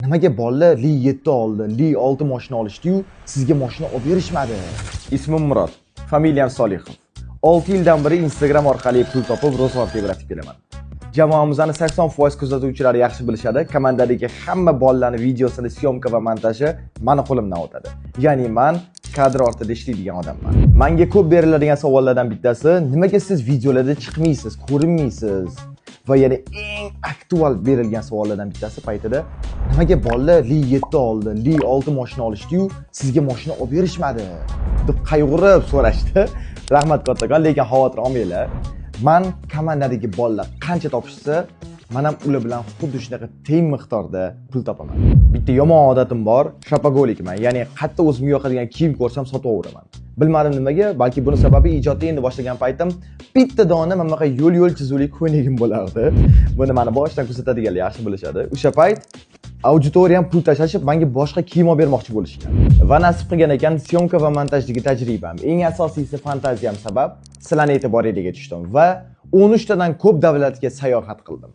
Nimaga bolalar Li 7 oldi, Li 6 mashina olishdi-yu, sizga mashina olib berishmadi? Ismim Murod, familiyam Solihov. 6 yildan beri Instagram orqali pul topib, ro'zg'or tebratib kelaman. Jamoamizni 80% kuzatuvchilar yaxshi bilishadi. Komandadagi hamma bolalarning videosini syomka va montaji meni qo'limdan o'tadi. Ya'ni men kadr ortida ishlaydigan odamman. Menga ko'p beriladigan savollardan bittasi, nimaga siz videolarda chiqmaysiz, ko'rinmaysiz? Va yana eng aktual berilgan savollardan bittasi paytida nimaga bolalar Li 7 oldi, Li 6 mashina olishdi-yu, sizga mashina olib berishmadi deb qayg'urib so'rashdi. Rahmat kattakon, lekin xavotir olmanglar. Men komandadagi bolalar qancha topishsa, men ham ular bilan xuddi shunaqa teng miqdorda pul topaman. Bitta yomon odatim bor, shopagolikman. Ya'ni qayerda o'zimga yoqadigan kiyim ko'rsam sotib oliraman. Bilmadim nimaga, balki buni sababi ijodni endi boshlagan paytim bitta dona mana bunaqa yo'l chizuvlik ko'ynagim bo'lardi. Buni meni boshdan kuzatadiganlar yaxshi bilishadi. O'sha payt auditoriyam pul tashlashib, menga boshqa kiyim olib bermoqchi bo'lishgan. Va nasib qilgan ekan, syomka va montajdagi tajribam, eng asosiysi fantaziyam sabab sizlarning e'tiboringizga tushdim va 13 tadan ko'p davlatga sayohat qildim.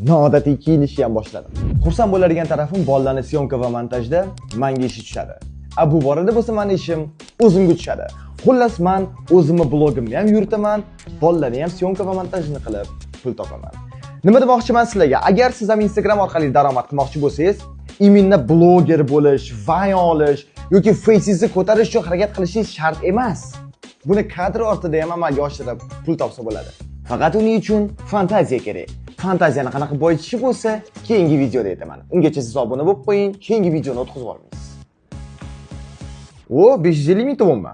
Noodatiy kiyinishni ham boshladim. Xursand bo'ladigan tarafim bolalarning syomka va montajda menga ishi tushadi. Bu borada bo'lsa meni ishim o'zimga tushadi. Xullas men o'zimni blogimni ham yuritaman, bolalarni ham syomka va montajini qilib pul topaman. Nima demoqchiman sizlarga? Agar siz ham Instagram orqali daromad qilmoqchi bo'lsangiz, imminni bloger bo'lish, vay olish yoki face'ingizni ko'tarish uchun harakat qilishingiz shart emas. Buni kadr ortida ham amalga oshirib pul topsa bo'ladi. Faqat uning uchun fantaziya kerak. Fantaziyani qanaqa boyitishi bo'lsa, keyingi videoda aytaman. Ungacha siz obuna bo'lib qo'ying, keyingi videoni o'tkazib olmaysiz. 550 ming to'g'rimi?